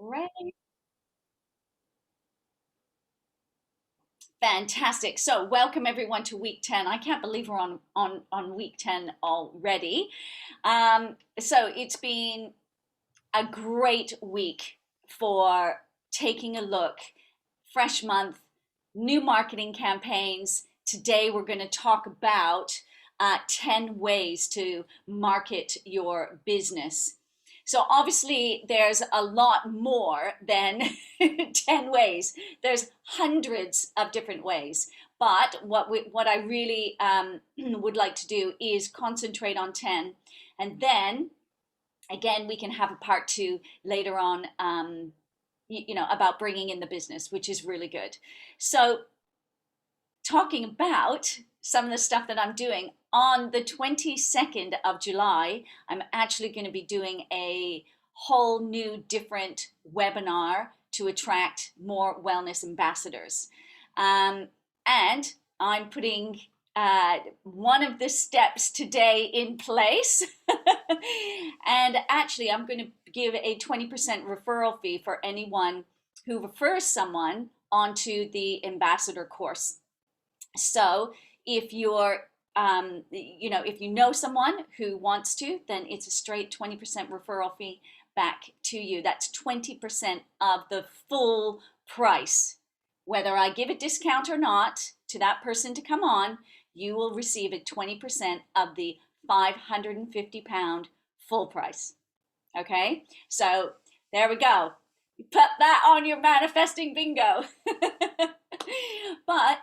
Ready? Fantastic. So, welcome everyone to week 10. I can't believe we're on week 10 already. So, it's been a great week for taking a look, fresh month, new marketing campaigns. Today, we're going to talk about 10 ways to market your business. So obviously, there's a lot more than 10 ways. There's hundreds of different ways. But what I really would like to do is concentrate on 10. And then, again, we can have a part two later on, about bringing in the business, which is really good. So talking about some of the stuff that I'm doing on the 22nd of July, I'm actually going to be doing a whole new different webinar to attract more wellness ambassadors. And I'm putting one of the steps today in place. And actually, I'm going to give a 20% referral fee for anyone who refers someone onto the ambassador course. So if you're, if you know someone who wants to, then it's a straight 20% referral fee back to you. That's 20% of the full price. Whether I give a discount or not to that person to come on, you will receive a 20% of the £550 full price. Okay, so there we go. You put that on your manifesting bingo. But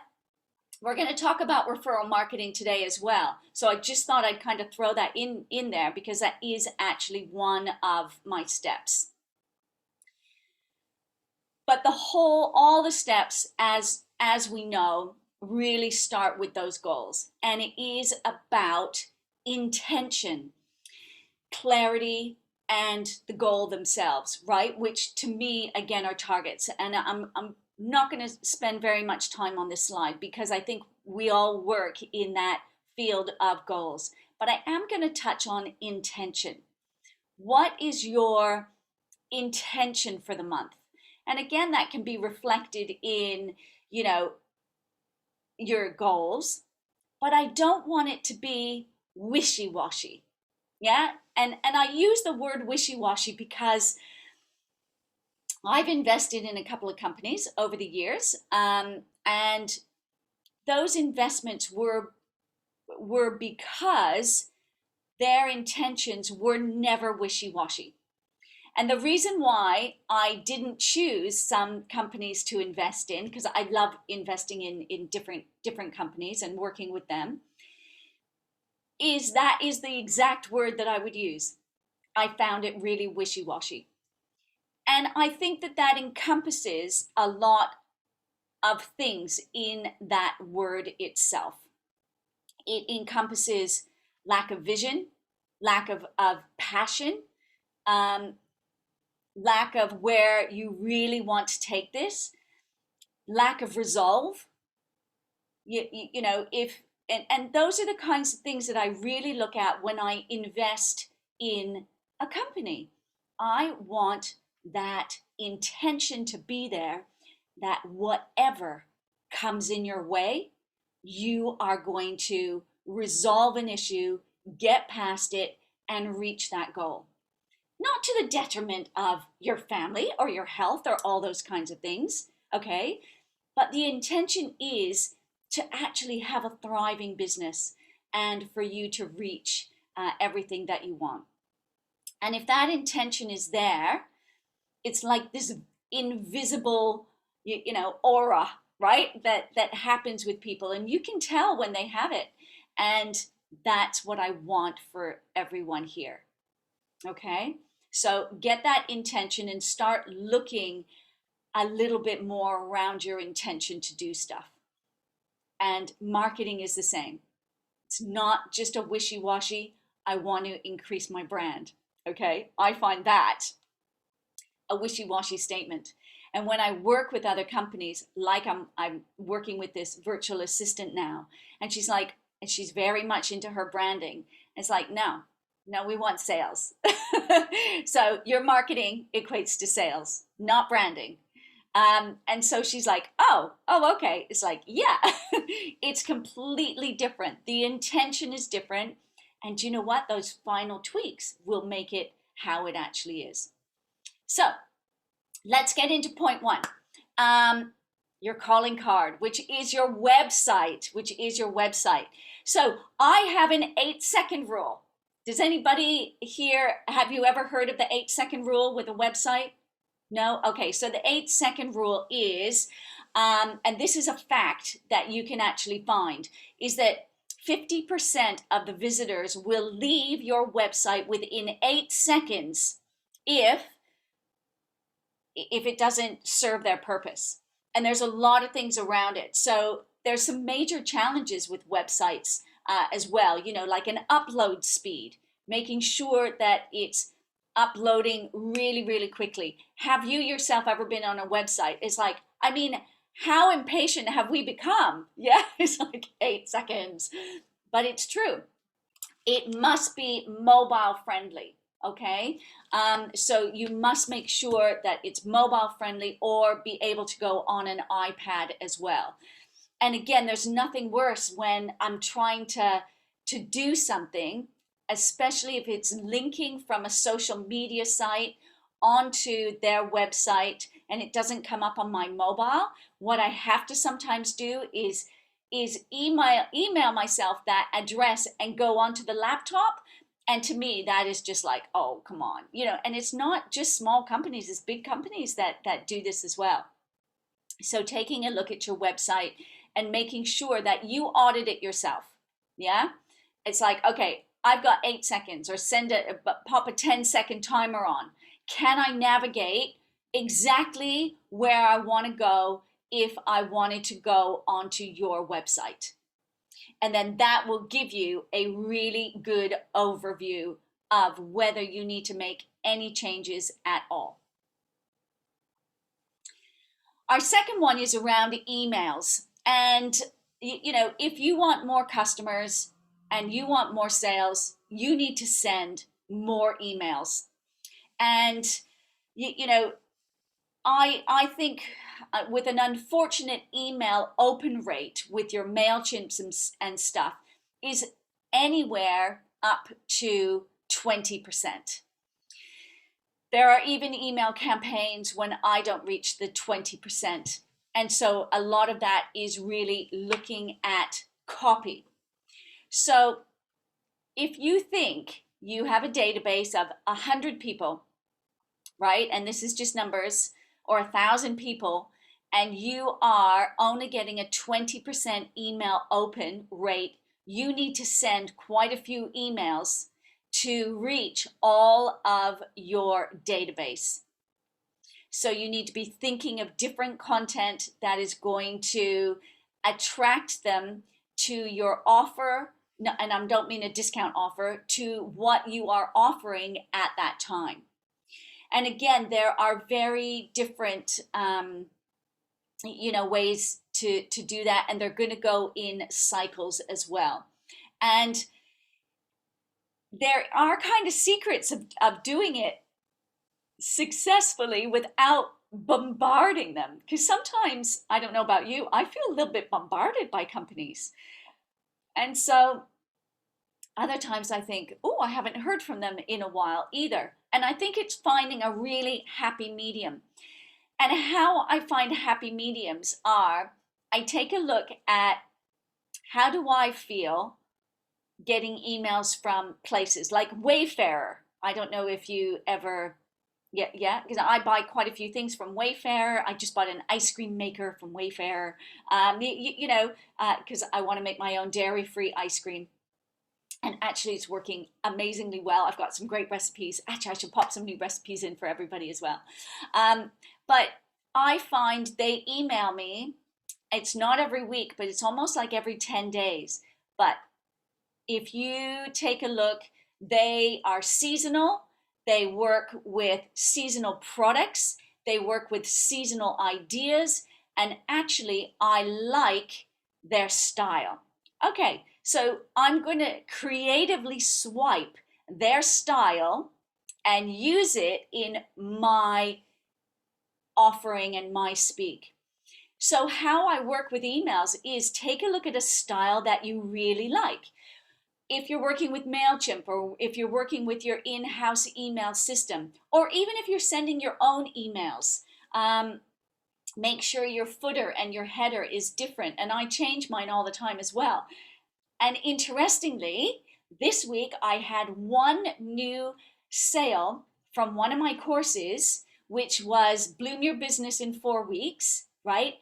we're going to talk about referral marketing today as well. So I just thought I'd kind of throw that in there because that is actually one of my steps. But all the steps, as we know, really start with those goals. And it is about intention, clarity, and the goal themselves, right? Which to me, again, are targets. And I'm not going to spend very much time on this slide because I think we all work in that field of goals. But I am going to touch on intention. What is your intention for the month? And again, that can be reflected in, your goals, but I don't want it to be wishy-washy. Yeah. And I use the word wishy-washy because I've invested in a couple of companies over the years, and those investments were because their intentions were never wishy-washy. And the reason why I didn't choose some companies to invest in, because I love investing in different companies and working with them, is that is the exact word that I would use. I found it really wishy-washy. And I think that encompasses a lot of things in that word itself. It encompasses lack of vision, lack of passion, lack of where you really want to take this, lack of resolve. And those are the kinds of things that I really look at when I invest in a company. I want that intention to be there, that whatever comes in your way, you are going to resolve an issue, get past it, and reach that goal. Not to the detriment of your family or your health or all those kinds of things, okay? But the intention is to actually have a thriving business and for you to reach everything that you want. And if that intention is there, it's like this invisible, aura, right? That happens with people, and you can tell when they have it. And that's what I want for everyone here. Okay? So get that intention and start looking a little bit more around your intention to do stuff. And marketing is the same. It's not just a wishy-washy, I want to increase my brand. Okay? I find that a wishy-washy statement. And when I work with other companies, like I'm working with this virtual assistant now, and she's very much into her branding. It's like, no, No, we want sales. So your marketing equates to sales, not branding. And so she's like, oh, okay. It's like, yeah, it's completely different. The intention is different. And you know what? Those final tweaks will make it how it actually is. So let's get into point one. Your calling card, which is your website. So I have an 8-second rule. Does anybody here, have you ever heard of the 8-second rule with a website? No? Okay, so the 8-second rule is, and this is a fact that you can actually find, is that 50% of the visitors will leave your website within 8 seconds if it doesn't serve their purpose. And there's a lot of things around it. So there's some major challenges with websites as well, like an upload speed, making sure that it's uploading really, really quickly. Have you yourself ever been on a website? It's like, I mean, how impatient have we become? Yeah, it's like 8 seconds. But it's true. It must be mobile friendly. Okay, so you must make sure that it's mobile friendly or be able to go on an iPad as well. And again, there's nothing worse when I'm trying to do something, especially if it's linking from a social media site onto their website and it doesn't come up on my mobile. What I have to sometimes do is email myself that address and go onto the laptop. And to me, that is just like, oh, come on, and it's not just small companies, it's big companies that do this as well. So taking a look at your website and making sure that you audit it yourself. Yeah. It's like, okay, I've got 8 seconds, or pop a 10-second timer on. Can I navigate exactly where I want to go if I wanted to go onto your website? And then that will give you a really good overview of whether you need to make any changes at all. Our second one is around emails. And, if you want more customers and you want more sales, you need to send more emails. And, I think with an unfortunate email open rate with your MailChimps and stuff is anywhere up to 20%. There are even email campaigns when I don't reach the 20%. And so a lot of that is really looking at copy. So if you think you have a database of 100 people, right? And this is just numbers, or 1,000 people, and you are only getting a 20% email open rate, you need to send quite a few emails to reach all of your database. So you need to be thinking of different content that is going to attract them to your offer, and I don't mean a discount offer, to what you are offering at that time. And again, there are very different ways to do that, and they're going to go in cycles as well. And there are kind of secrets of doing it successfully without bombarding them, because sometimes, I don't know about you, I feel a little bit bombarded by companies. And so other times I think, oh, I haven't heard from them in a while either. And I think it's finding a really happy medium. And how I find happy mediums are, I take a look at how do I feel getting emails from places like Wayfair. I don't know if you ever, yeah, because I buy quite a few things from Wayfair. I just bought an ice cream maker from Wayfair, because I want to make my own dairy-free ice cream. And actually, it's working amazingly well. I've got some great recipes. Actually, I should pop some new recipes in for everybody as well. But I find they email me. It's not every week, but it's almost like every 10 days. But if you take a look, they are seasonal. They work with seasonal products. They work with seasonal ideas. And actually, I like their style. Okay, so I'm going to creatively swipe their style and use it in my offering and my speak. So, how I work with emails is take a look at a style that you really like. If you're working with MailChimp, or if you're working with your in-house email system, or even if you're sending your own emails, make sure your footer and your header is different. And I change mine all the time as well. And interestingly, this week I had one new sale from one of my courses, which was Bloom Your Business in 4 weeks, right?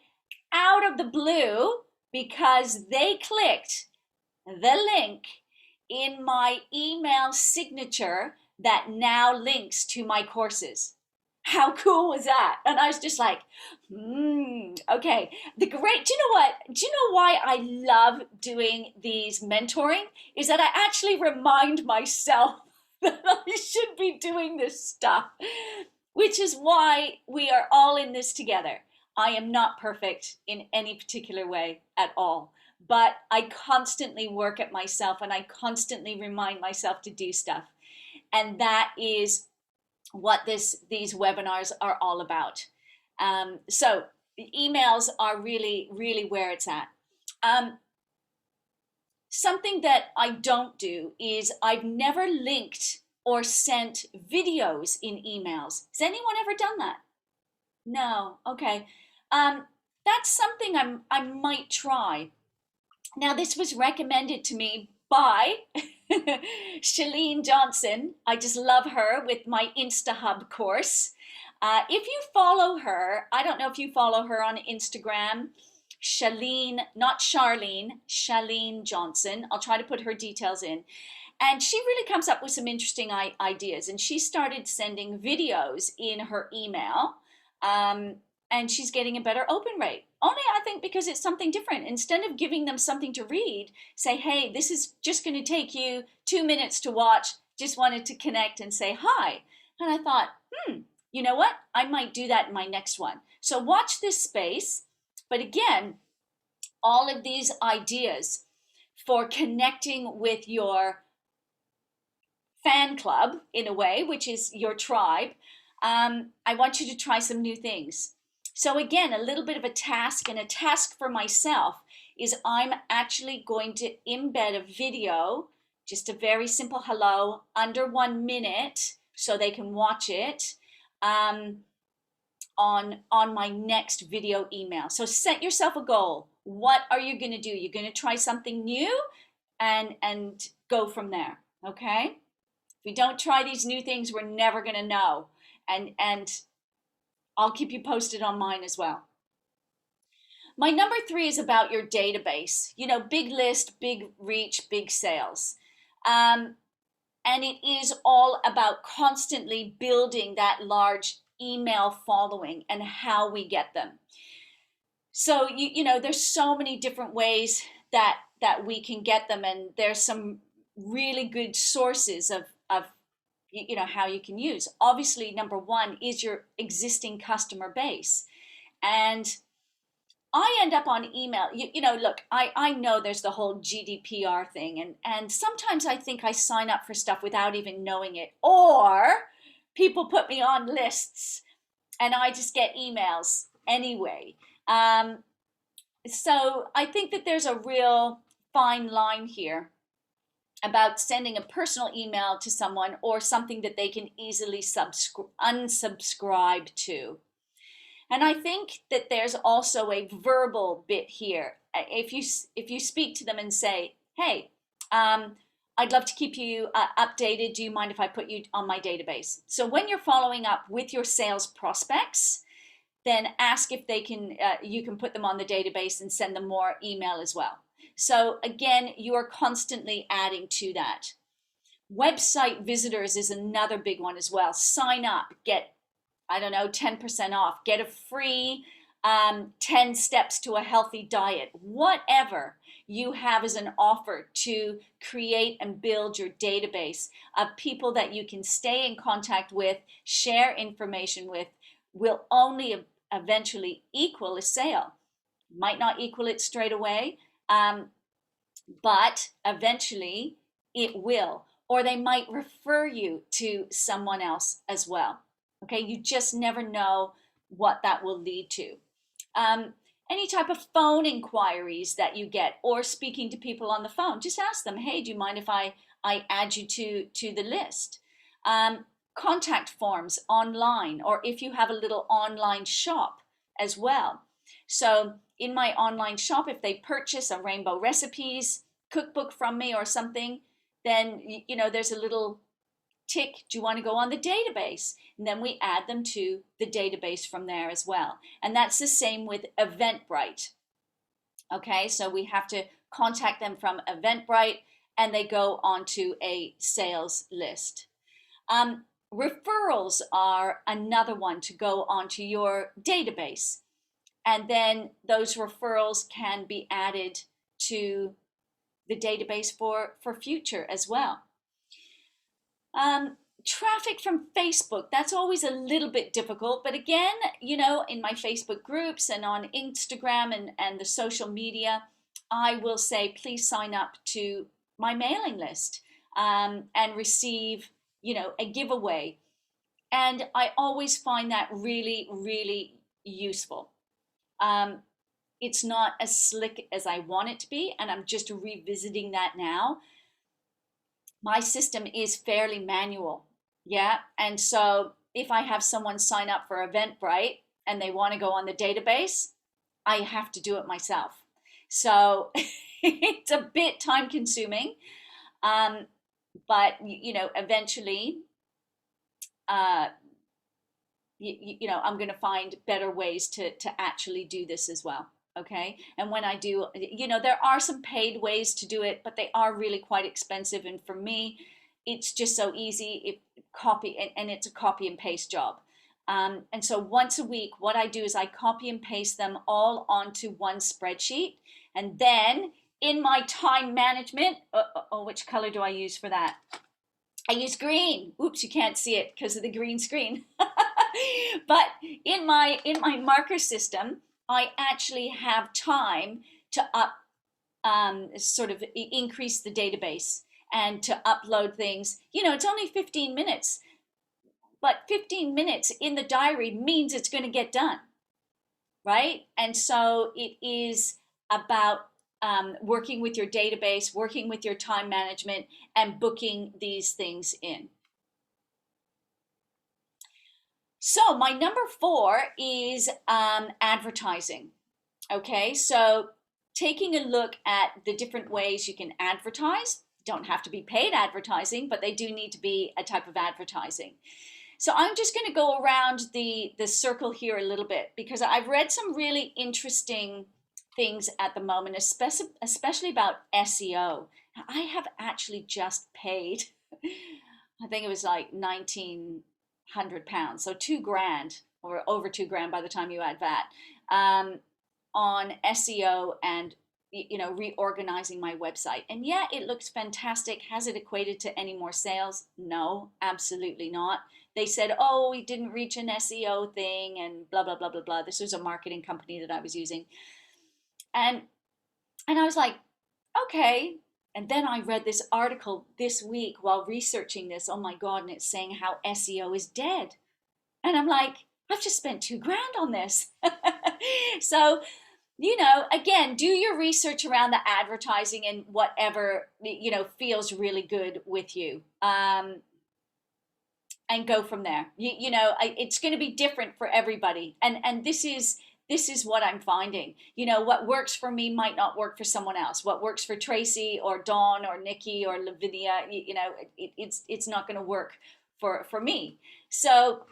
Out of the blue, because they clicked the link in my email signature that now links to my courses. How cool was that? And I was just like, okay. Do you know what? Do you know why I love doing these mentoring? Is that I actually remind myself that I should be doing this stuff, which is why we are all in this together. I am not perfect in any particular way at all, but I constantly work at myself and I constantly remind myself to do stuff. And that is what these webinars are all about. So emails are really, really where it's at. Something that I don't do is I've never linked or sent videos in emails. Has anyone ever done that? No. Okay. That's something I might try. Now, this was recommended to me by Shalene Johnson. I just love her with my InstaHub course. If you follow her, I don't know if you follow her on Instagram, Shalene, not Charlene, Shalene Johnson. I'll try to put her details in. And she really comes up with some interesting ideas. And she started sending videos in her email. And she's getting a better open rate. Only, I think, because it's something different. Instead of giving them something to read, say, hey, this is just going to take you 2 minutes to watch. Just wanted to connect and say hi. And I thought, you know what? I might do that in my next one. So watch this space. But again, all of these ideas for connecting with your fan club, in a way, which is your tribe, I want you to try some new things. So again, a little bit of a task, and a task for myself is I'm actually going to embed a video, just a very simple hello, under 1 minute, so they can watch it on my next video email. So set yourself a goal. What are you going to do? You're going to try something new and go from there, okay? If we don't try these new things, we're never going to know. And I'll keep you posted on mine as well. My number 3 is about your database. You know, big list, big reach, big sales. And it is all about constantly building that large email following and how we get them. So, you know, there's so many different ways that we can get them. And there's some really good sources of you know, how you can use. Obviously, number 1 is your existing customer base. And I end up on email, you know, look, I know there's the whole GDPR thing, and sometimes I think I sign up for stuff without even knowing it, or people put me on lists and I just get emails anyway. So I think that there's a real fine line here about sending a personal email to someone or something that they can easily unsubscribe to. And I think that there's also a verbal bit here. If you speak to them and say, hey, I'd love to keep you updated. Do you mind if I put you on my database? So when you're following up with your sales prospects, then ask if they can, you can put them on the database and send them more email as well. So again, you are constantly adding to that. Website visitors is another big one as well. Sign up, get, I don't know, 10% off, get a free 10 steps to a healthy diet, whatever you have as an offer to create and build your database of people that you can stay in contact with, share information with, will only eventually equal a sale. Might not equal it straight away, but eventually it will. or they might refer you to someone else as well. Okay, you just never know what that will lead to. Um, any type of phone inquiries that you get, or speaking to people on the phone, just ask them, hey, do you mind if I add you to the list? Contact forms online, or if you have a little online shop as well. So in my online shop, if they purchase a Rainbow Recipes cookbook from me or something, then there's a little tick, do you want to go on the database? And then we add them to the database from there as well. And that's the same with Eventbrite. Okay, so we have to contact them from Eventbrite, and they go onto a sales list. Referrals are another one to go onto your database. And then those referrals can be added to the database for future as well. Traffic from Facebook, that's always a little bit difficult. But again, in my Facebook groups and on Instagram and the social media, I will say, please sign up to my mailing list and receive, a giveaway. And I always find that really, really useful. It's not as slick as I want it to be, and I'm just revisiting that now. My system is fairly manual, yeah? And so if I have someone sign up for Eventbrite and they want to go on the database, I have to do it myself. So it's a bit time consuming, but eventually, I'm going to find better ways to actually do this as well. Okay. And when I do, there are some paid ways to do it, but they are really quite expensive. And for me, it's just so easy. And it's a copy and paste job. And so once a week, what I do is I copy and paste them all onto one spreadsheet. And then in my time management, which color do I use for that? I use green. Oops, you can't see it because of the green screen. But in my marker system, I actually have time to sort of increase the database and to upload things. It's only 15 minutes, but 15 minutes in the diary means it's going to get done, right? And so it is about working with your database, working with your time management, and booking these things in. So my number 4 is advertising. Okay, so taking a look at the different ways you can advertise. Don't have to be paid advertising, but they do need to be a type of advertising. So I'm just going to go around the circle here a little bit because I've read some really interesting things at the moment, especially about SEO. I have actually just paid, I think it was like £1,900, so £2,000 or over £2,000 by the time you add that, on SEO and reorganizing my website. And yeah, it looks fantastic. Has it equated to any more sales? No, absolutely not. They said, oh, we didn't reach an SEO thing and blah, blah, blah, blah, blah. This was a marketing company that I was using. And I was like, okay. And then I read this article this week while researching this. Oh my God. And it's saying how SEO is dead. And I'm like, I've just spent $2,000 on this. So, again, do your research around the advertising and whatever, feels really good with you. And go from there. It's going to be different for everybody. And this is what I'm finding. What works for me might not work for someone else. What works for Tracy or Dawn or Nikki or Lavinia, it's not going to work for me. So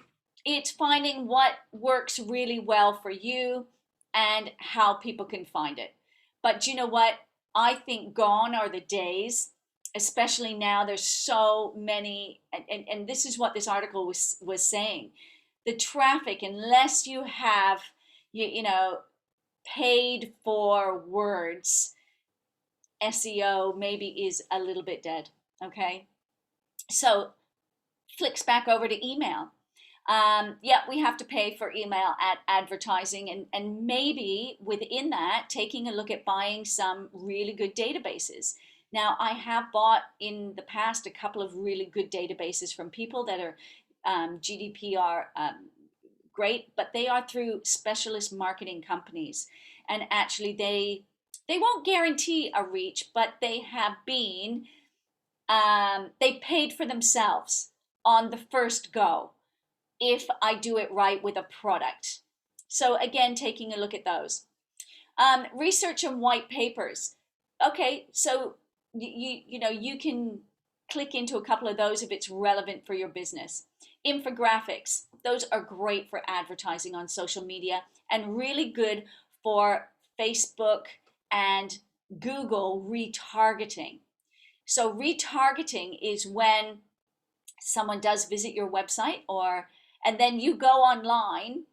it's finding what works really well for you and how people can find it. But you know what? I think gone are the days, especially now there's so many, and this is what this article was saying. The traffic, unless you have, paid for words, SEO maybe is a little bit dead, okay? So flicks back over to email. We have to pay for email advertising, and maybe within that, taking a look at buying some really good databases. Now, I have bought in the past a couple of really good databases from people that are GDPR great, but they are through specialist marketing companies. And actually, they won't guarantee a reach, but they have been they paid for themselves on the first go if I do it right with a product. So again, taking a look at those. Research and white papers. Okay, so you can click into a couple of those if it's relevant for your business. Infographics. Those are great for advertising on social media and really good for Facebook and Google retargeting. So retargeting is when someone does visit your website and then you go online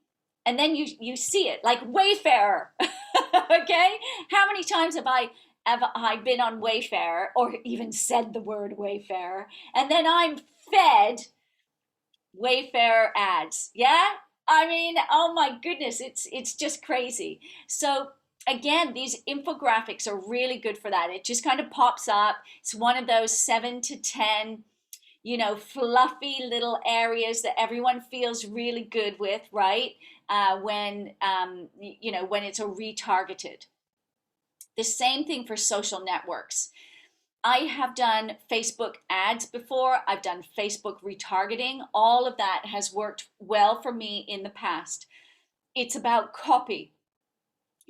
and then you see it like Wayfarer. Okay, how many times have I been on Wayfarer or even said the word Wayfarer and then I'm fed Wayfarer ads? Yeah, I mean, oh my goodness, it's just crazy. So again, these infographics are really good for that. It just kind of pops up. It's one of those 7 to 10 fluffy little areas that everyone feels really good with, right? When it's a retargeted. The same thing for social networks. I have done Facebook ads before. I've done Facebook retargeting. All of that has worked well for me in the past. It's about copy.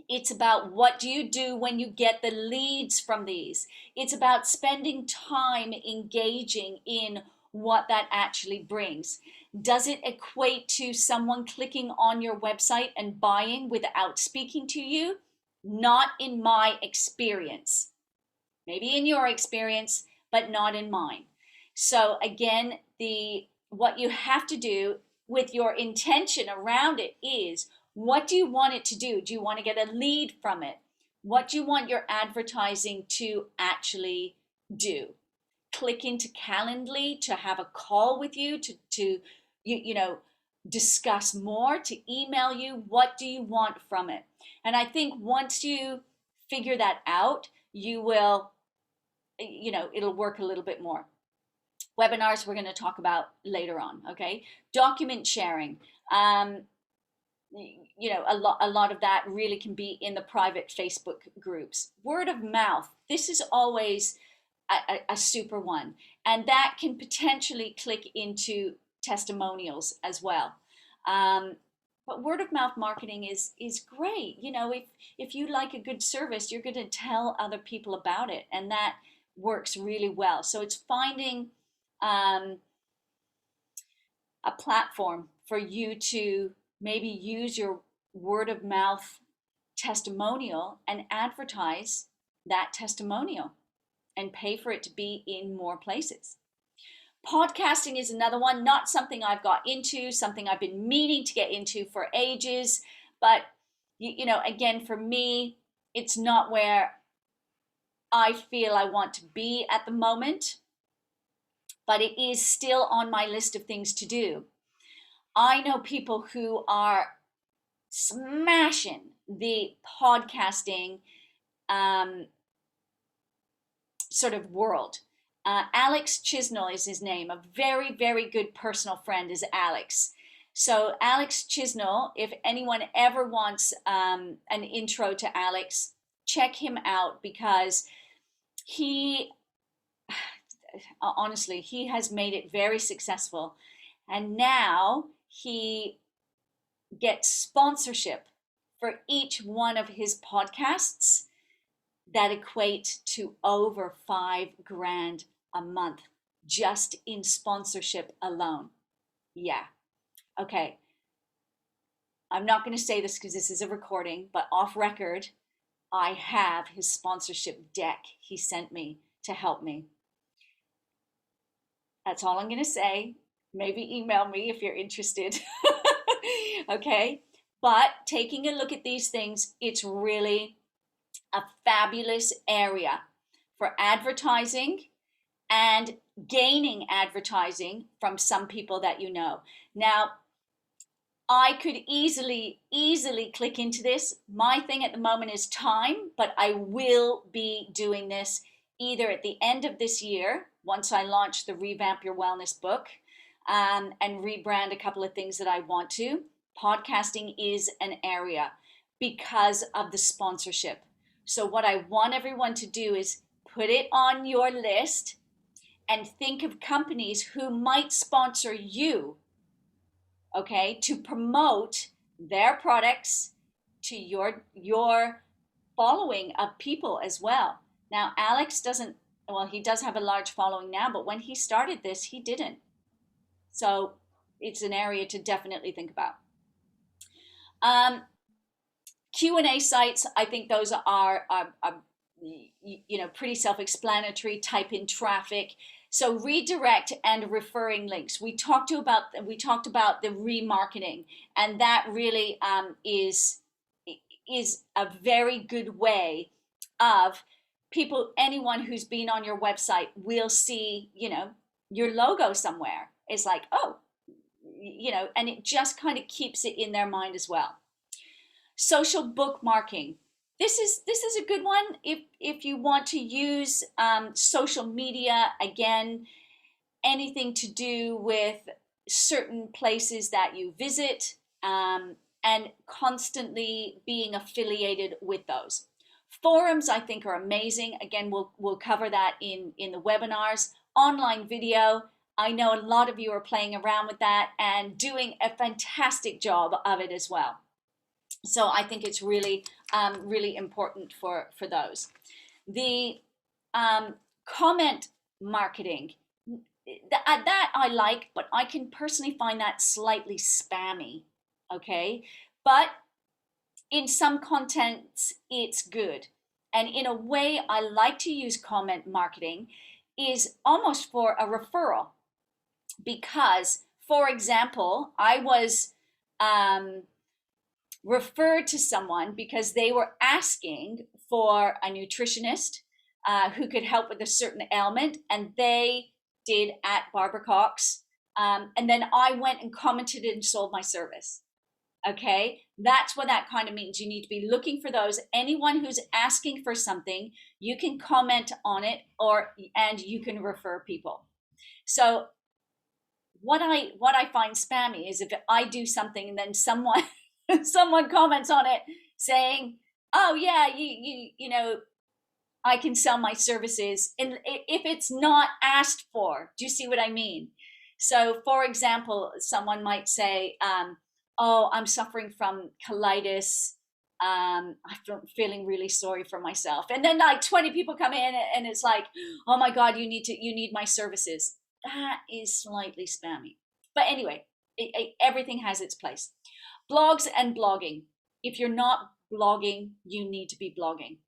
It's about what do you do when you get the leads from these. It's about spending time engaging in what that actually brings. Does it equate to someone clicking on your website and buying without speaking to you? Not in my experience. Maybe in your experience, but not in mine. So again, what you have to do with your intention around it is, what do you want it to do? Do you want to get a lead from it? What do you want your advertising to actually do? Click into Calendly to have a call with you, to discuss more, to email you. What do you want from it? And I think once you figure that out, you will, it'll work a little bit more. Webinars we're going to talk about later on. Okay, document sharing. A lot of that really can be in the private Facebook groups. Word of mouth. This is always a super one, and that can potentially click into testimonials as well. But word of mouth marketing is great. If you like a good service, you're going to tell other people about it, and that works really well. So it's finding a platform for you to maybe use your word of mouth testimonial and advertise that testimonial and pay for it to be in more places. Podcasting is another one, not something I've got into, something I've been meaning to get into for ages. But, again, for me, it's not where I feel I want to be at the moment, but it is still on my list of things to do. I know people who are smashing the podcasting sort of world. Alex Chisnell is his name. A very, very good personal friend is Alex. So Alex Chisnell, if anyone ever wants an intro to Alex, check him out, because honestly, he has made it very successful. And now he gets sponsorship for each one of his podcasts that equate to over $5,000 a month just in sponsorship alone. Yeah. Okay. I'm not going to say this because this is a recording, but off record, I have his sponsorship deck he sent me to help me. That's all I'm going to say. Maybe email me if you're interested. Okay. But taking a look at these things, it's really a fabulous area for advertising and gaining advertising from some people that you know. Now, I could easily click into this. My thing at the moment is time, but I will be doing this either at the end of this year, once I launch the Revamp Your Wellness book, and rebrand a couple of things that I want to. Podcasting is an area because of the sponsorship. So, what I want everyone to do is put it on your list and think of companies who might sponsor you, okay, to promote their products to your following of people as well. Now, Alex doesn't, well, he does have a large following now, but when he started this, he didn't. So it's an area to definitely think about. Um, Q&A sites, I think those are pretty self-explanatory. Type in traffic. So redirect and referring links. We talked about the remarketing, and that really is a very good way of anyone who's been on your website will see, your logo somewhere. It's like, oh, and it just kind of keeps it in their mind as well. Social bookmarking. This is a good one if you want to use social media, again, anything to do with certain places that you visit, and constantly being affiliated with those. Forums, I think, are amazing. Again, we'll cover that in the webinars. Online video, I know a lot of you are playing around with that and doing a fantastic job of it as well. So I think it's really, really important for those. The comment marketing, that I like, but I can personally find that slightly spammy, okay? But in some contents, it's good. And in a way, I like to use comment marketing is almost for a referral. Because, for example, I was referred to someone because they were asking for a nutritionist who could help with a certain ailment, and they did at Barbara Cox. And then I went and commented and sold my service. Okay, that's what that kind of means. You need to be looking for those. Anyone who's asking for something, you can comment on it, and you can refer people. So what I find spammy is if I do something and then someone comments on it saying, "Oh yeah, I can sell my services," and if it's not asked for. Do you see what I mean? So, for example, someone might say, "Oh, I'm suffering from colitis. I'm feeling really sorry for myself," and then like 20 people come in, and it's like, "Oh my God, you need my services." That is slightly spammy. But anyway, everything has its place. Blogs and blogging. If you're not blogging, you need to be blogging.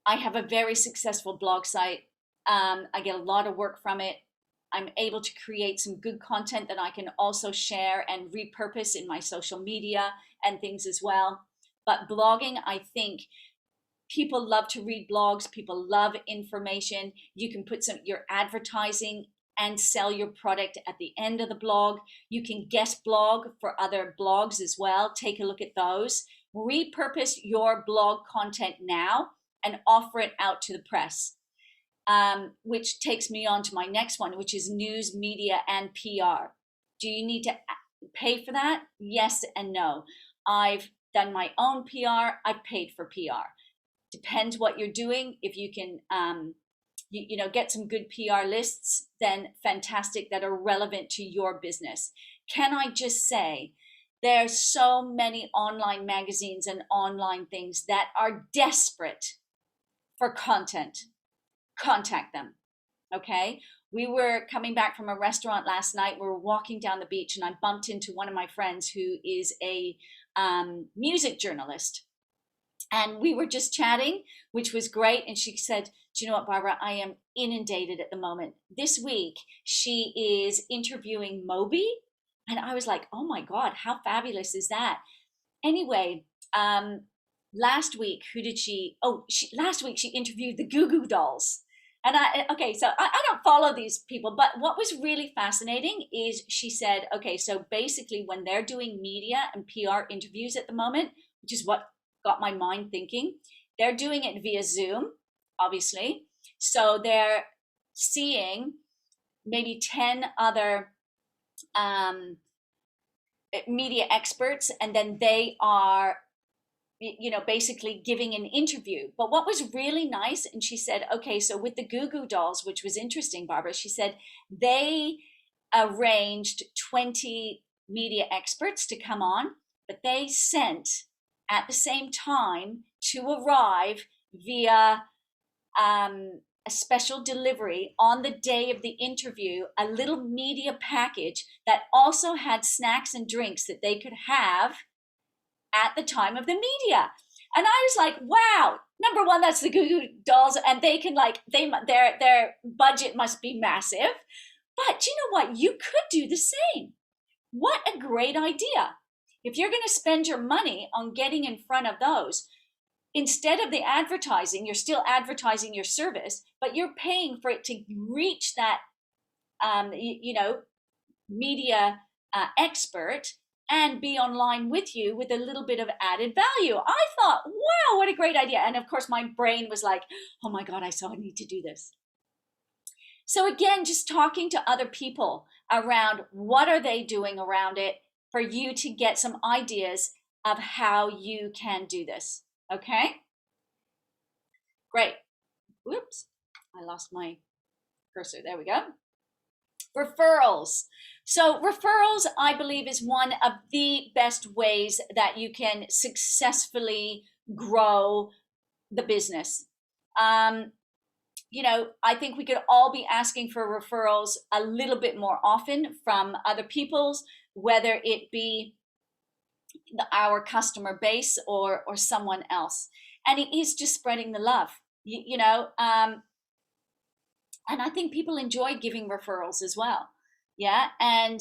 I have a very successful blog site. I get a lot of work from it. I'm able to create some good content that I can also share and repurpose in my social media and things as well. But blogging, I think people love to read blogs. People love information. You can put your advertising and sell your product at the end of the blog. You can guest blog for other blogs as well. Take a look at those. Repurpose your blog content now and offer it out to the press. Which takes me on to my next one, which is news, media, and PR. Do you need to pay for that? Yes and no. I've done my own PR. I've paid for PR. Depends what you're doing. If you can, get some good PR lists, then fantastic, that are relevant to your business. Can I just say, there's so many online magazines and online things that are desperate for content. Contact them. Okay. We were coming back from a restaurant last night. We were walking down the beach, and I bumped into one of my friends who is a music journalist. And we were just chatting, which was great. And she said, "Do you know what, Barbara? I am inundated at the moment. This week, she is interviewing Moby." And I was like, "Oh my God, how fabulous is that?" Anyway, last week, last week she interviewed the Goo Goo Dolls. And so I don't follow these people, but what was really fascinating is she said, okay, so basically when they're doing media and PR interviews at the moment, which is what got my mind thinking, they're doing it via Zoom. obviously. So they're seeing maybe 10 other media experts, and then they are, basically giving an interview. But what was really nice, and she said, okay, so with the Goo Goo Dolls, which was interesting, Barbara, she said they arranged 20 media experts to come on, but they sent at the same time to arrive via a special delivery on the day of the interview, a little media package that also had snacks and drinks that they could have at the time of the media. And I was like, wow, number one, that's the Goo Goo Dolls, and they can their budget must be massive. But you know what? You could do the same. What a great idea. If you're going to spend your money on getting in front of those, instead of the advertising, you're still advertising your service, but you're paying for it to reach that, media expert and be online with you with a little bit of added value. I thought, wow, what a great idea. And of course, my brain was like, oh my God, I need to do this. So again, just talking to other people around what are they doing around it for you to get some ideas of how you can do this. Okay? Great. Whoops, I lost my cursor. There we go. Referrals. So referrals, I believe, is one of the best ways that you can successfully grow the business. I think we could all be asking for referrals a little bit more often from other people's, whether it be our customer base or someone else. And it is just spreading the love, and I think people enjoy giving referrals as well. Yeah. And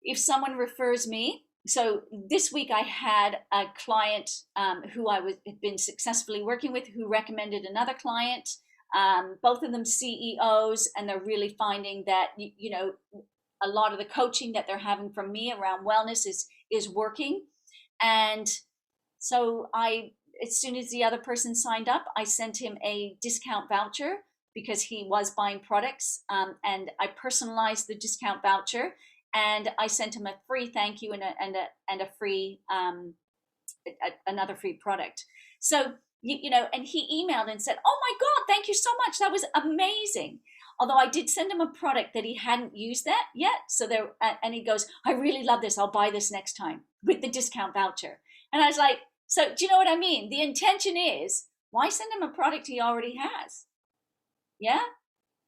if someone refers me, so this week I had a client who had been successfully working with, who recommended another client. Both of them CEOs, and they're really finding that a lot of the coaching that they're having from me around wellness is working. And so as soon as the other person signed up, I sent him a discount voucher because he was buying products, and I personalized the discount voucher, and I sent him a free thank you and a free another free product. So and he emailed and said, "Oh my God, thank you so much. That was amazing." Although I did send him a product that he hadn't used that yet. So and he goes, "I really love this. I'll buy this next time with the discount voucher." And I was like, so do you know what I mean? The intention is, why send him a product he already has? Yeah.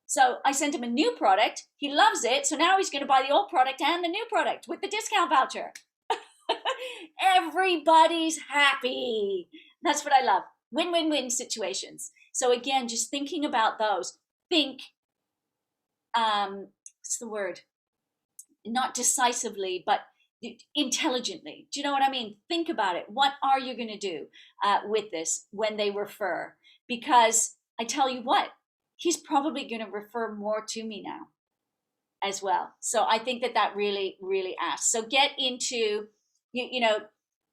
So I sent him a new product. He loves it. So now he's going to buy the old product and the new product with the discount voucher. Everybody's happy. That's what I love. Win-win-win situations. So again, just thinking about those. Think, what's the word? Not decisively, but intelligently. Do you know what I mean? Think about it. What are you going to do with this when they refer? Because I tell you what, he's probably going to refer more to me now as well. So I think that really, really asks. So get into,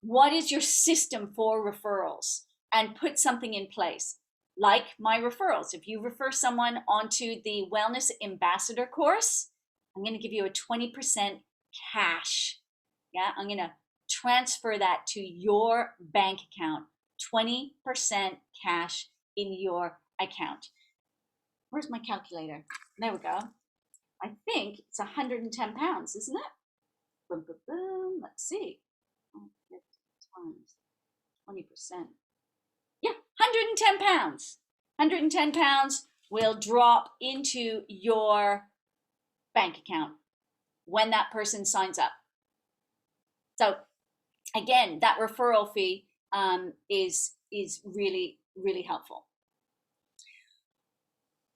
what is your system for referrals, and put something in place. Like my referrals. If you refer someone onto the Wellness Ambassador course, I'm going to give you a 20% cash. Yeah, I'm going to transfer that to your bank account. 20% cash in your account. Where's my calculator? There we go. I think it's 110 pounds, isn't it? Boom, boom, boom. Let's see. Times 20%. Yeah, 110 pounds. 110 pounds will drop into your bank account when that person signs up. So again, that referral fee is really, really helpful.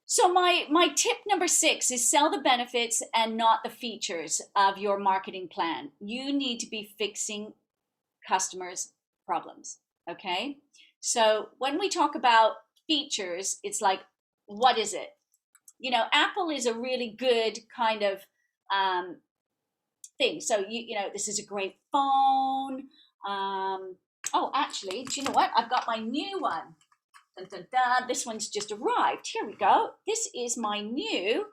So my tip number 6 is sell the benefits and not the features of your marketing plan. You need to be fixing customers' problems, okay? So when we talk about features, it's like, what is it? Apple is a really good kind of thing. So this is a great phone. Oh, actually, do you know what? I've got my new one. Dun, dun, dun. This one's just arrived. Here we go. This is my new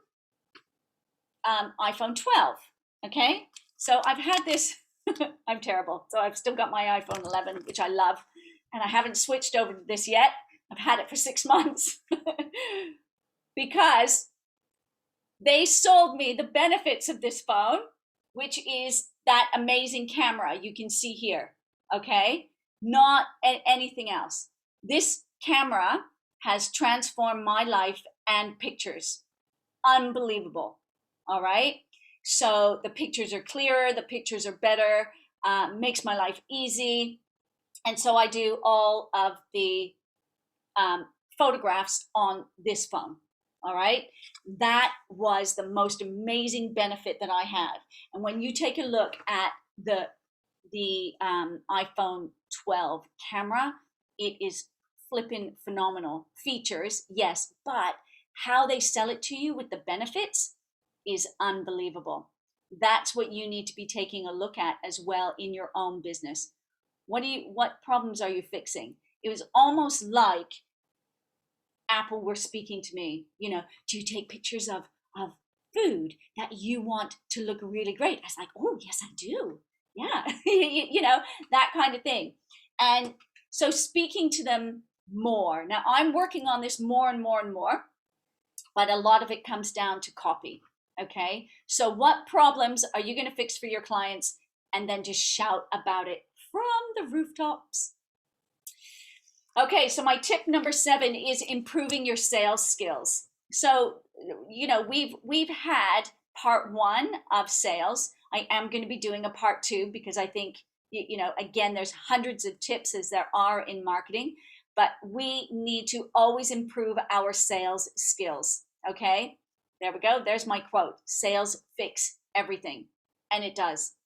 iPhone 12. Okay, so I've had this. I'm terrible. So I've still got my iPhone 11, which I love, and I haven't switched over to this yet. I've had it for 6 months because they sold me the benefits of this phone, which is that amazing camera you can see here. Okay, not anything else. This camera has transformed my life and pictures. Unbelievable. All right. So the pictures are clearer, the pictures are better, makes my life easy. And so I do all of the photographs on this phone. All right. That was the most amazing benefit that I had. And when you take a look at the iPhone 12 camera, it is flipping phenomenal. Features, yes, but how they sell it to you with the benefits is unbelievable. That's what you need to be taking a look at as well in your own business. What problems are you fixing? It was almost like Apple were speaking to me. Do you take pictures of food that you want to look really great? I was like, oh yes, I do. Yeah, that kind of thing. And so speaking to them more. Now I'm working on this more and more and more, but a lot of it comes down to copy. Okay, so what problems are you going to fix for your clients, and then just shout about it from the rooftops? Okay, so my tip number 7 is improving your sales skills. So we've had part 1 of sales. I am going to be doing a part 2 because I think again, there's hundreds of tips as there are in marketing, but we need to always improve our sales skills. Okay, there we go. There's my quote. Sales fix everything. And it does.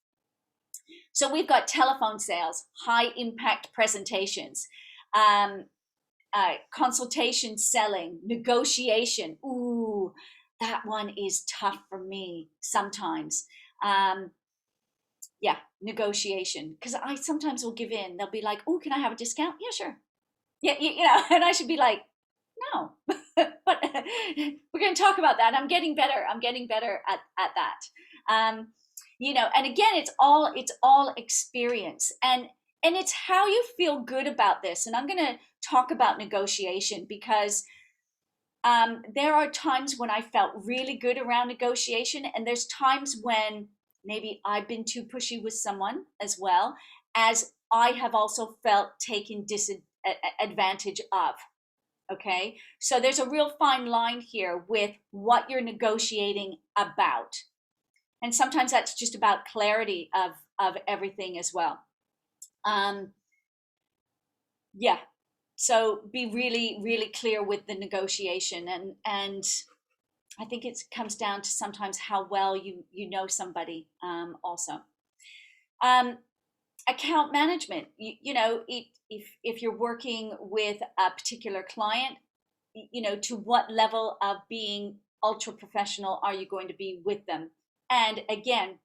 So we've got telephone sales, high impact presentations, consultation selling, negotiation. Ooh, that one is tough for me sometimes. Negotiation. Because I sometimes will give in. They'll be like, oh, can I have a discount? Yeah, sure. Yeah, and I should be like, no. But we're going to talk about that. I'm getting better at that. And again, it's all experience, and it's how you feel good about this. And I'm going to talk about negotiation because there are times when I felt really good around negotiation, and there's times when maybe I've been too pushy with someone, as well as I have also felt taken disadvantage of. Okay, so there's a real fine line here with what you're negotiating about. And sometimes that's just about clarity of everything as well. So be really, really clear with the negotiation. And I think it comes down to sometimes how well you know somebody also. Account management, if you're working with a particular client, to what level of being ultra professional are you going to be with them? And again,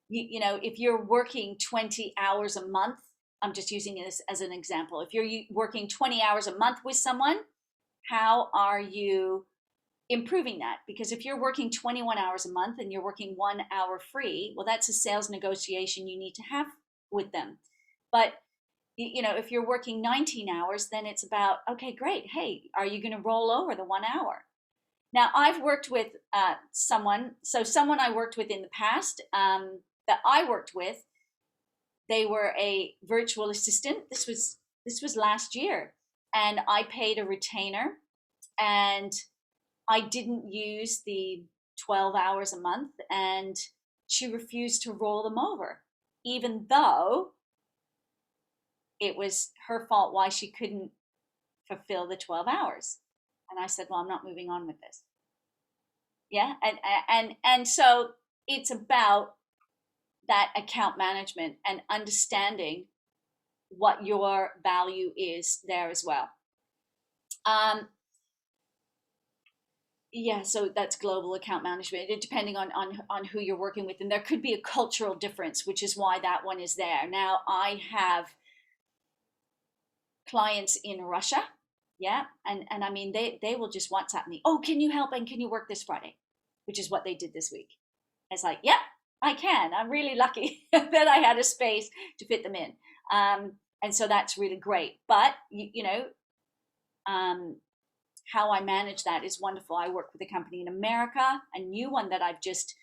if you're working 20 hours a month, I'm just using this as an example. If you're working 20 hours a month with someone, how are you improving that? Because if you're working 21 hours a month and you're working 1 hour free, well, that's a sales negotiation you need to have with them. But if you're working 19 hours, then it's about, okay, great. Hey, are you going to roll over the 1 hour? Now, I've worked with someone I worked with in the past that I worked with, they were a virtual assistant. This was last year, and I paid a retainer, and I didn't use the 12 hours a month, and she refused to roll them over, even though it was her fault why she couldn't fulfill the 12 hours. And I said, well, I'm not moving on with this. Yeah. And so it's about that account management and understanding what your value is there as well. So that's global account management, depending on who you're working with. And there could be a cultural difference, which is why that one is there. Now, I have clients in Russia. Yeah. And I mean, they will just WhatsApp me, oh, can you help and can you work this Friday? Which is what they did this week. It's like, yeah, I can. I'm really lucky that I had a space to fit them in. And so that's really great. But, how I manage that is wonderful. I work with a company in America, a new one that I've just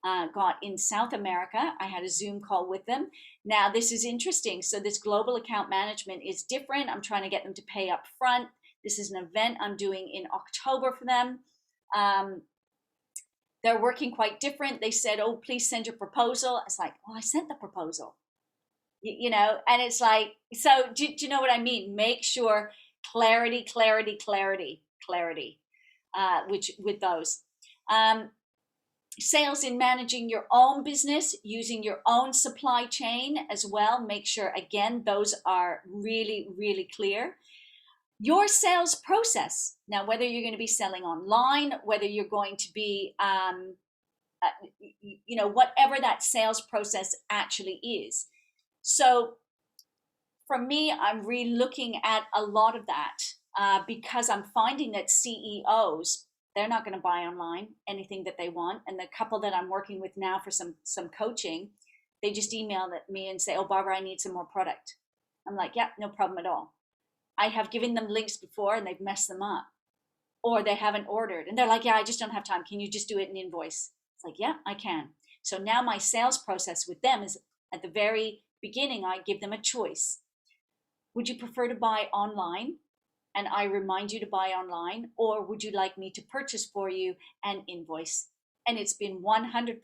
got in South America. I had a Zoom call with them. Now, this is interesting. So this global account management is different. I'm trying to get them to pay up front. This is an event I'm doing in October for them. They're working quite different. They said, oh, please send your proposal. It's like, well, I sent the proposal, and it's like, so do you know what I mean? Make sure clarity, which with those. Sales in managing your own business, using your own supply chain as well. Make sure, again, those are really, really clear. Your sales process. Now, whether you're going to be selling online, whether you're going to be, whatever that sales process actually is. So for me, I'm re-looking at a lot of that because I'm finding that CEOs, they're not going to buy online anything that they want. And the couple that I'm working with now for some coaching, they just email me and say, oh, Barbara, I need some more product. I'm like, yeah, no problem at all. I have given them links before and they've messed them up, or they haven't ordered. And they're like, yeah, I just don't have time. Can you just do it in invoice? It's like, yeah, I can. So now my sales process with them is at the very beginning, I give them a choice. Would you prefer to buy online? And I remind you to buy online, or would you like me to purchase for you and invoice? And it's been 100%,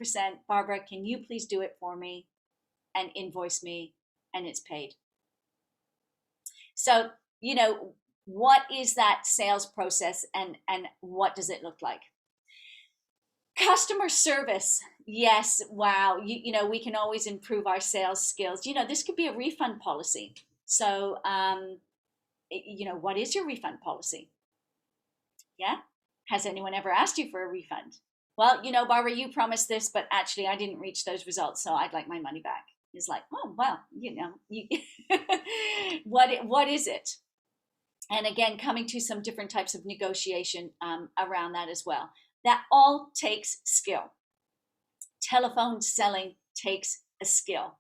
Barbara, can you please do it for me and invoice me, and it's paid. So, what is that sales process and what does it look like? Customer service. Yes. Wow. We can always improve our sales skills. This could be a refund policy. So, what is your refund policy? Yeah. Has anyone ever asked you for a refund? Well, Barbara, you promised this, but actually I didn't reach those results. So I'd like my money back. It's like, oh, well, what is it? And again, coming to some different types of negotiation around that as well. That all takes skill. Telephone selling takes a skill.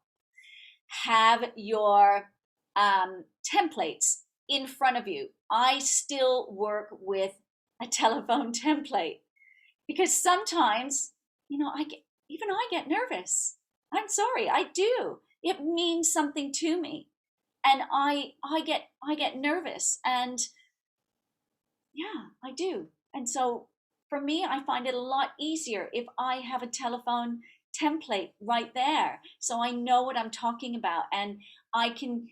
Have your templates in front of you. I still work with a telephone template because sometimes, I get nervous. I'm sorry, I do. It means something to me, and I get nervous, and yeah, I do. And so for me, I find it a lot easier if I have a telephone template right there, so I know what I'm talking about, and I can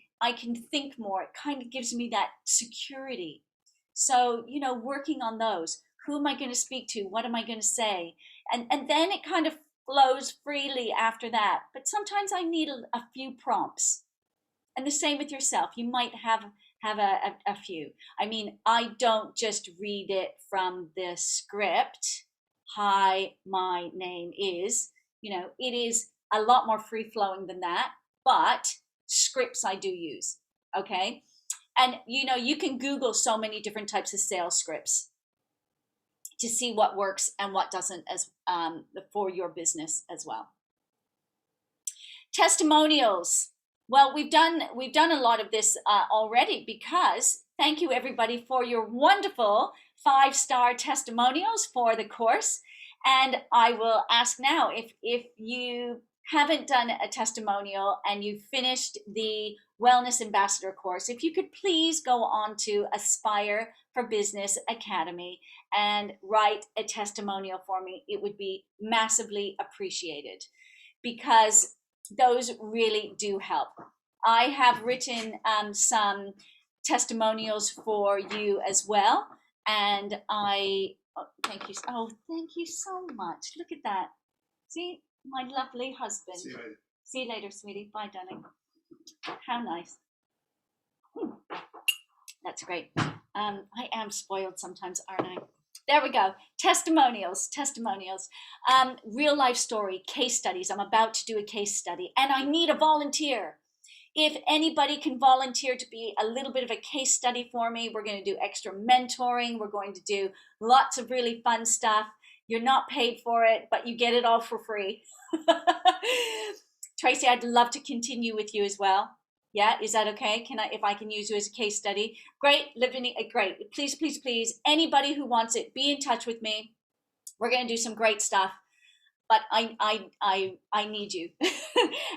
think more. It kind of gives me that security. So, working on those. Who am I going to speak to? What am I going to say? And then it kind of flows freely after that. But sometimes I need a few prompts. And the same with yourself. You might have a few. I mean, I don't just read it from the script. Hi, my name is. It is a lot more free flowing than that. But scripts I do use. Okay. And you can Google so many different types of sales scripts to see what works and what doesn't as for your business as well. Testimonials. Well, we've done a lot of this already, because thank you everybody for your wonderful 5-star testimonials for the course. And I will ask now, if you haven't done a testimonial and you've finished the Wellness Ambassador course, if you could please go on to Aspire for Business Academy and write a testimonial for me. It would be massively appreciated, because those really do help. I have written some testimonials for you as well, and thank you. Oh, thank you so much. Look at that. See, my lovely husband. See you later, sweetie. Bye, darling. How nice. That's great. I am spoiled sometimes, aren't I? There we go. Testimonials. Real life story, case studies. I'm about to do a case study, and I need a volunteer. If anybody can volunteer to be a little bit of a case study for me, we're going to do extra mentoring. We're going to do lots of really fun stuff. You're not paid for it, but you get it all for free. Tracy, I'd love to continue with you as well. Yeah, is that okay? Can I, if I can use you as a case study? Great, Living, great. Please, please, please, anybody who wants it, be in touch with me. We're going to do some great stuff, but I need you.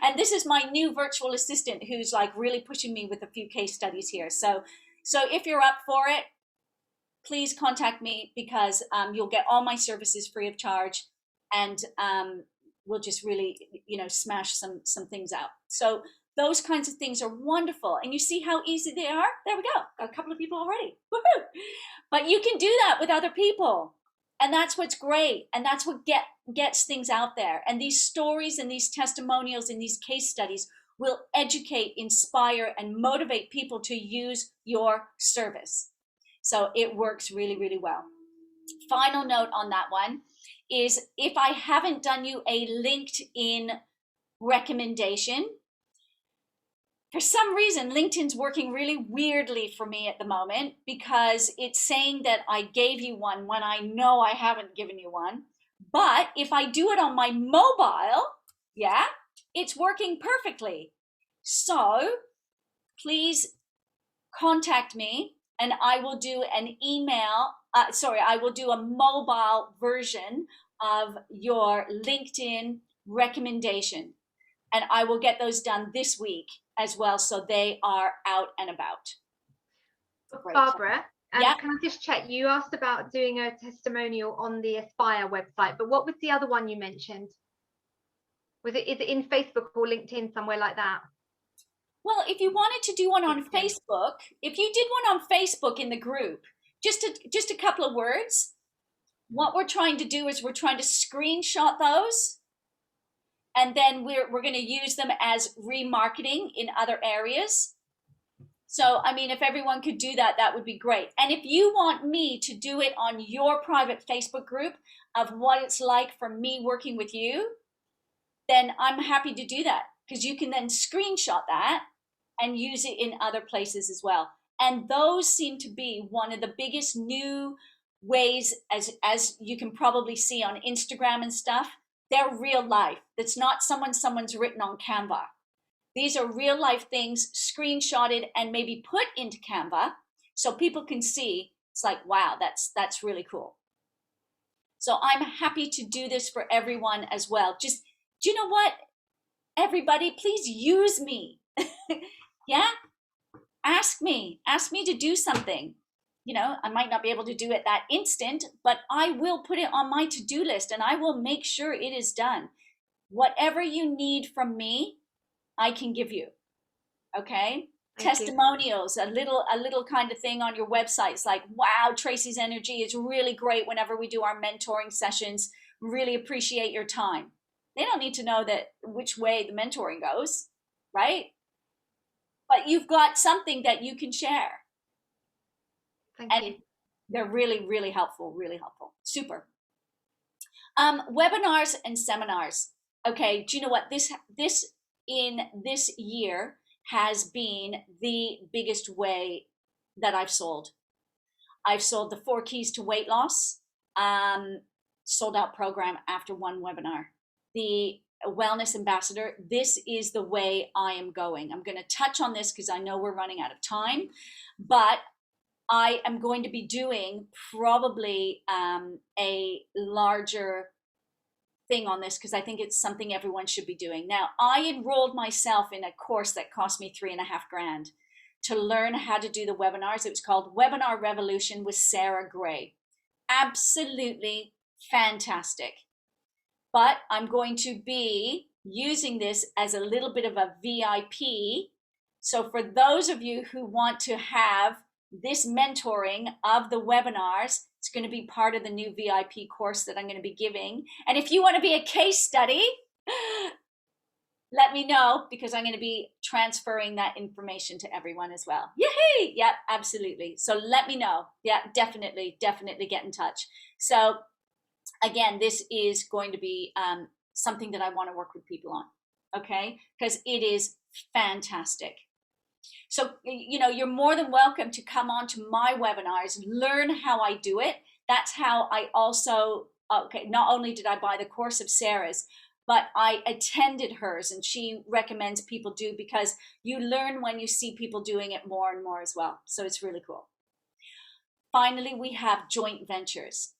And this is my new virtual assistant who's like really pushing me with a few case studies here. So if you're up for it, please contact me, because you'll get all my services free of charge, and we'll just really, smash some things out. So those kinds of things are wonderful. And you see how easy they are? There we go. Got a couple of people already. Woohoo! But you can do that with other people. And that's what's great. And that's what gets things out there. And these stories and these testimonials and these case studies will educate, inspire, and motivate people to use your service. So it works really, really well. Final note on that one is, if I haven't done you a LinkedIn recommendation, for some reason, LinkedIn's working really weirdly for me at the moment, because it's saying that I gave you one when I know I haven't given you one. But if I do it on my mobile, yeah, it's working perfectly. So please contact me, and I will do an email. I will do a mobile version of your LinkedIn recommendation, and I will get those done this week as well, so they are out and about. Great. Barbara, yeah. Can I just check? You asked about doing a testimonial on the Aspire website, but what was the other one you mentioned? Is it in Facebook or LinkedIn, somewhere like that? Well, if you wanted to do one on Facebook, if you did one on Facebook in the group, just a couple of words. What we're trying to do is we're trying to screenshot those, and then we're going to use them as remarketing in other areas. So, I mean, if everyone could do that, that would be great. And if you want me to do it on your private Facebook group of what it's like for me working with you, then I'm happy to do that, because you can then screenshot that and use it in other places as well. And those seem to be one of the biggest new ways, as you can probably see on Instagram and stuff. They're real life. That's not someone's written on Canva. These are real life things screenshotted and maybe put into Canva so people can see. It's like, wow, that's really cool. So I'm happy to do this for everyone as well. Just, do you know what? Everybody, please use me. Yeah? Ask me to do something. I might not be able to do it that instant, but I will put it on my to-do list, and I will make sure it is done. Whatever you need from me, I can give you. Okay? Testimonials, a little kind of thing on your website. It's like, wow, Tracy's energy is really great whenever we do our mentoring sessions. Really appreciate your time. They don't need to know that which way the mentoring goes, right? But you've got something that you can share. Thank you. They're really, really helpful, really helpful. Super. Webinars and seminars. Okay, do you know what? This in this year has been the biggest way that I've sold. I've sold the 4 Keys to Weight Loss, sold out program after one webinar. The Wellness Ambassador, this is the way I am going. I'm going to touch on this because I know we're running out of time, but I am going to be doing probably a larger thing on this, because I think it's something everyone should be doing. Now, I enrolled myself in a course that cost me $3,500 to learn how to do the webinars. It was called Webinar Revolution with Sarah Gray. Absolutely fantastic. But I'm going to be using this as a little bit of a VIP. So for those of you who want to have this mentoring of the webinars, it's going to be part of the new VIP course that I'm going to be giving. And if you want to be a case study, let me know, because I'm going to be transferring that information to everyone as well. Yay! Yep, absolutely. So let me know. Yeah, definitely get in touch. So again, this is going to be something that I want to work with people on, okay? Because it is fantastic. So, you're more than welcome to come on to my webinars, learn how I do it. That's how I also, okay, not only did I buy the course of Sarah's, but I attended hers, and she recommends people do, because you learn when you see people doing it more and more as well. So it's really cool. Finally, we have joint ventures.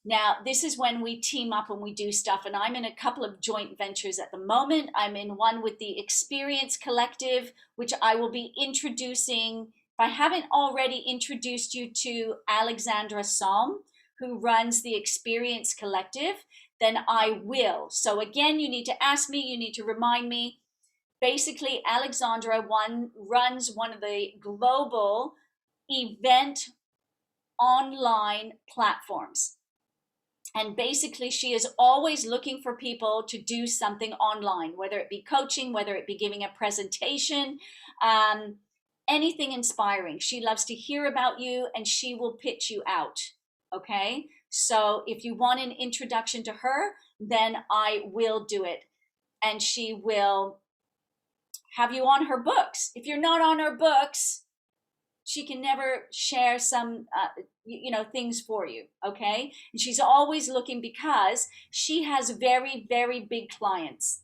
Now, this is when we team up and we do stuff, and I'm in a couple of joint ventures at the moment. I'm in one with the Experience Collective, which I will be introducing. If I haven't already introduced you to Alexandra Salm, who runs the Experience Collective, then I will. So again, you need to ask me, you need to remind me. Basically, Alexandra runs one of the global event online platforms. And basically, she is always looking for people to do something online, whether it be coaching, whether it be giving a presentation, anything inspiring. She loves to hear about you, and she will pitch you out. Okay? So if you want an introduction to her, then I will do it. And she will have you on her books. If you're not on her books, she can never share some things for you. Okay? And she's always looking, because she has very, very big clients,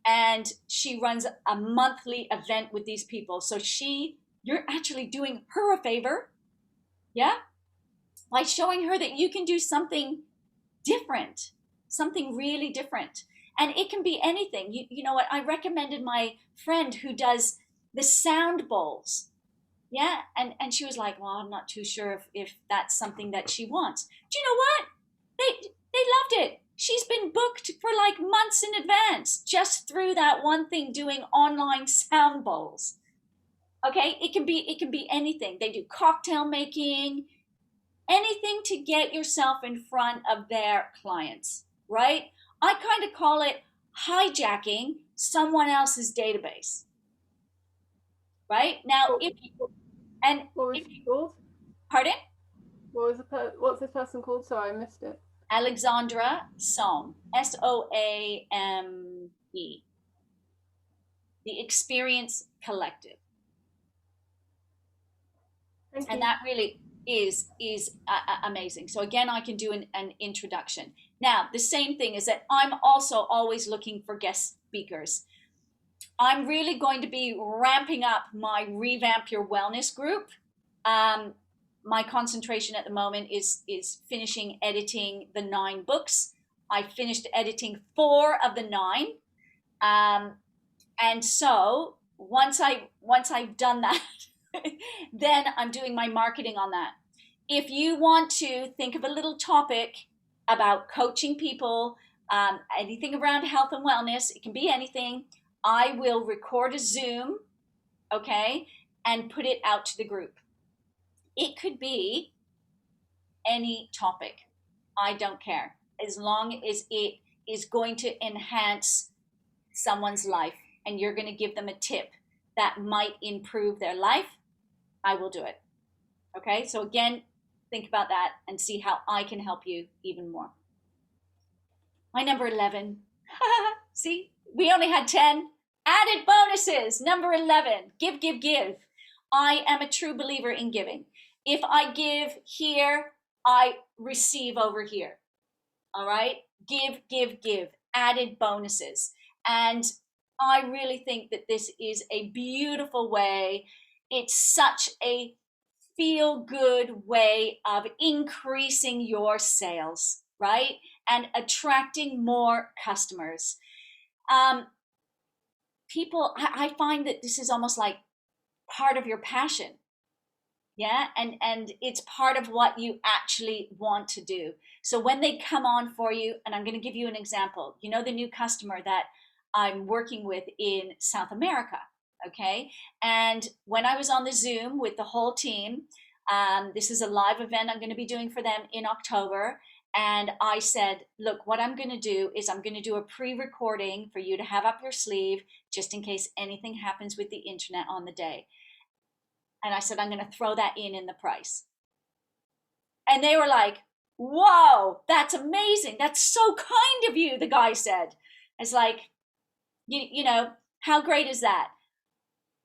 and she runs a monthly event with these people. So you're actually doing her a favor, yeah, by showing her that you can do something different, something really different. And it can be anything. You know what, I recommended my friend who does the sound bowls. Yeah, and she was like, well, I'm not too sure if that's something that she wants. Do you know what? They loved it. She's been booked for like months in advance just through that one thing, doing online sound bowls. Okay, it can be anything. They do cocktail making, anything to get yourself in front of their clients, right? I kind of call it hijacking someone else's database. Right? Now, what was it called? Pardon? What's this person called? Sorry, I missed it. Alexandra Salm, Soame. The Experience Collective. And that really is amazing. So again, I can do an introduction. Now, the same thing is that I'm also always looking for guest speakers. I'm really going to be ramping up my Revamp Your Wellness group. My concentration at the moment is finishing editing the 9 books. I finished editing 4 of the 9. And so once I've done that, then I'm doing my marketing on that. If you want to think of a little topic about coaching people, anything around health and wellness, it can be anything, I will record a Zoom, okay, and put it out to the group. It could be any topic. I don't care. As long as it is going to enhance someone's life and you're going to give them a tip that might improve their life, I will do it. Okay, so again, think about that and see how I can help you even more. My number 11. See, we only had 10. Added bonuses. Number 11. Give, give, give. I am a true believer in giving. If I give here, I receive over here. All right? Give, give, give. Added bonuses. And I really think that this is a beautiful way. It's such a feel-good way of increasing your sales, right? And attracting more customers. People, I find that this is almost like part of your passion. Yeah, and it's part of what you actually want to do. So when they come on for you, and I'm going to give you an example, you know, the new customer that I'm working with in South America, okay? And when I was on the Zoom with the whole team, this is a live event I'm going to be doing for them in October. And I said, look, what I'm going to do is I'm going to do a pre-recording for you to have up your sleeve, just in case anything happens with the internet on the day. And I said, I'm going to throw that in the price. And they were like, whoa, that's amazing. That's so kind of you, the guy said. It's like, you know, how great is that?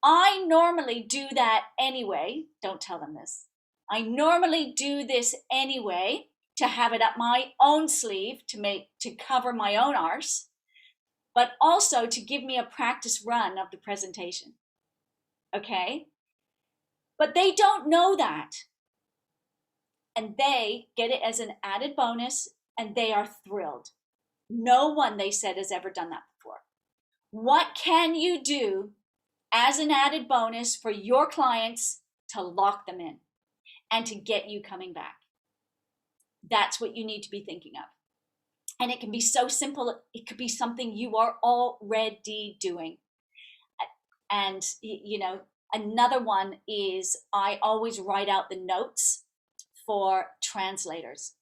I normally do that anyway. Don't tell them this. I normally do this anyway to have it up my own sleeve to cover my own arse, but also to give me a practice run of the presentation. Okay? But they don't know that. And they get it as an added bonus, and they are thrilled. No one, they said, has ever done that before. What can you do as an added bonus for your clients to lock them in and to get you coming back? That's what you need to be thinking of. And it can be so simple. It could be something you are already doing. And, you know, another one is I always write out the notes for translators.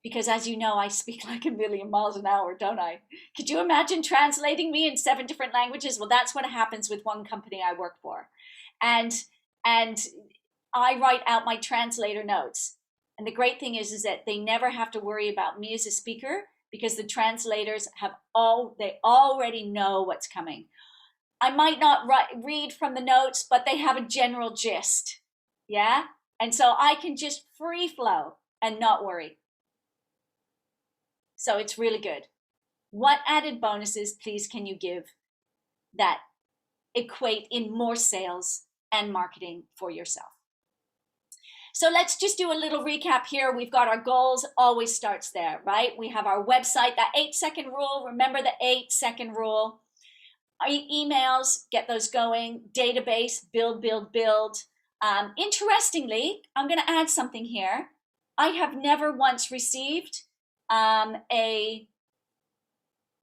Because as you know, I speak like a million miles an hour, don't I? Could you imagine translating me in 7 different languages? Well, that's what happens with one company I work for. And I write out my translator notes. And the great thing is that they never have to worry about me as a speaker, because the translators they already know what's coming. I might not read from the notes, but they have a general gist. Yeah? And so I can just free flow and not worry. So it's really good. What added bonuses, please, can you give that equate in more sales and marketing for yourself? So let's just do a little recap here. We've got our goals, always starts there, right? We have our website, that 8-second rule. Remember the 8-second rule. Our emails, get those going. Database, build. Interestingly, I'm going to add something here. I have never once received a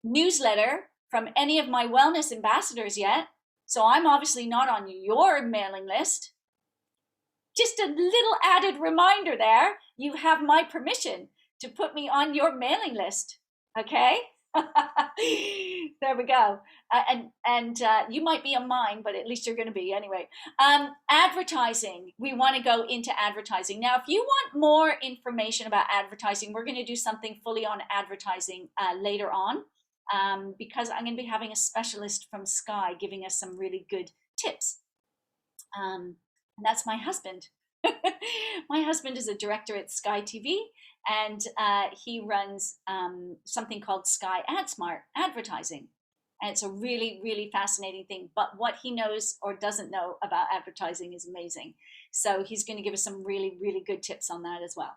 newsletter from any of my wellness ambassadors yet. So I'm obviously not on your mailing list. Just a little added reminder there. You have my permission to put me on your mailing list. Okay? There we go. And you might be on mine, but at least you're going to be anyway. Advertising. We want to go into advertising. Now, if you want more information about advertising, we're going to do something fully on advertising later on, because I'm going to be having a specialist from Sky giving us some really good tips. And that's my husband. My husband is a director at Sky TV, and he runs something called Sky AdSmart Advertising. And it's a really, really fascinating thing. But what he knows or doesn't know about advertising is amazing. So he's going to give us some really, really good tips on that as well.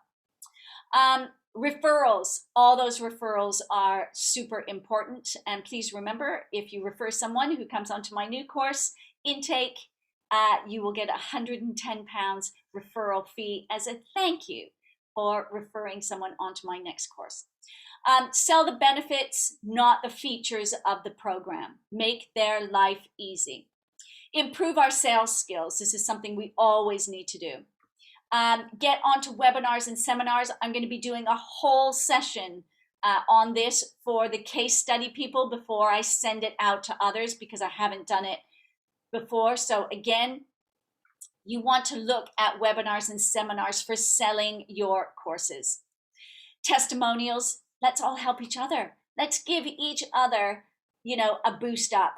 Referrals. All those referrals are super important. And please remember, if you refer someone who comes onto my new course, Intake, you will get £110 referral fee as a thank you for referring someone onto my next course. Sell the benefits, not the features of the program. Make their life easy. Improve our sales skills. This is something we always need to do. Get onto webinars and seminars. I'm going to be doing a whole session on this for the case study people before I send it out to others, because I haven't done it before. So again, you want to look at webinars and seminars for selling your courses. Testimonials. Let's all help each other. Let's give each other, a boost up.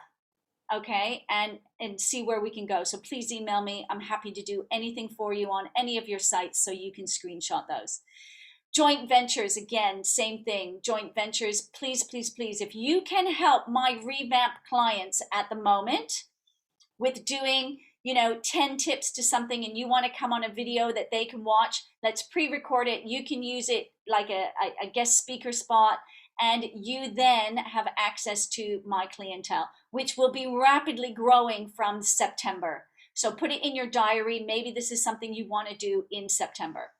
Okay, and see where we can go. So please email me. I'm happy to do anything for you on any of your sites so you can screenshot those. Joint ventures, again, same thing. Joint ventures, please, if you can help my revamp clients at the moment with doing, 10 tips to something, and you want to come on a video that they can watch, let's pre-record it. You can use it like a guest speaker spot, and you then have access to my clientele, which will be rapidly growing from September. So put it in your diary. Maybe this is something you want to do in September.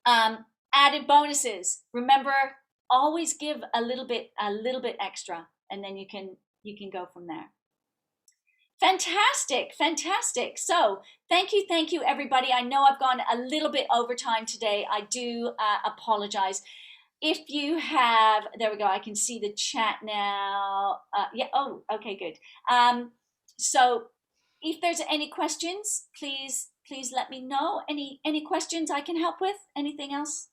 Added bonuses. Remember, always give a little bit extra, and then you can go from there. Fantastic. So thank you, everybody. I know I've gone a little bit over time today. I do apologize. If you have, there we go. I can see the chat now. Yeah. Oh, okay, good. So if there's any questions, please let me know. Any questions I can help with? Anything else?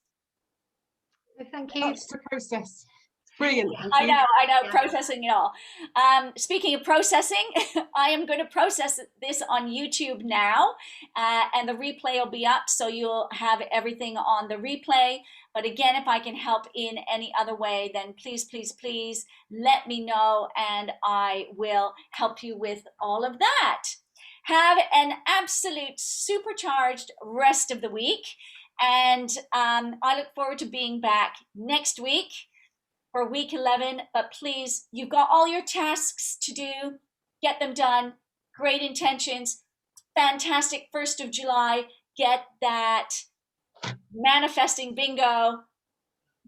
Thank you. That's the process. Brilliant. I know, Yeah. processing it all. Speaking of processing, I am going to process this on YouTube now, and the replay will be up, so you'll have everything on the replay. But again, if I can help in any other way, then please, please, please let me know, and I will help you with all of that. Have an absolute supercharged rest of the week, and I look forward to being back next week for week 11. But please, you've got all your tasks to do. Get them done. Great intentions. Fantastic 1st of July. Get that manifesting bingo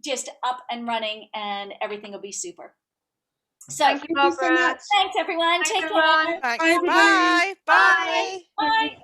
just up and running, and everything will be super. So Thank you, Barbara. Thanks everyone. Thanks, Take everyone. care. Thanks. Bye, everybody. Bye. Bye. Bye.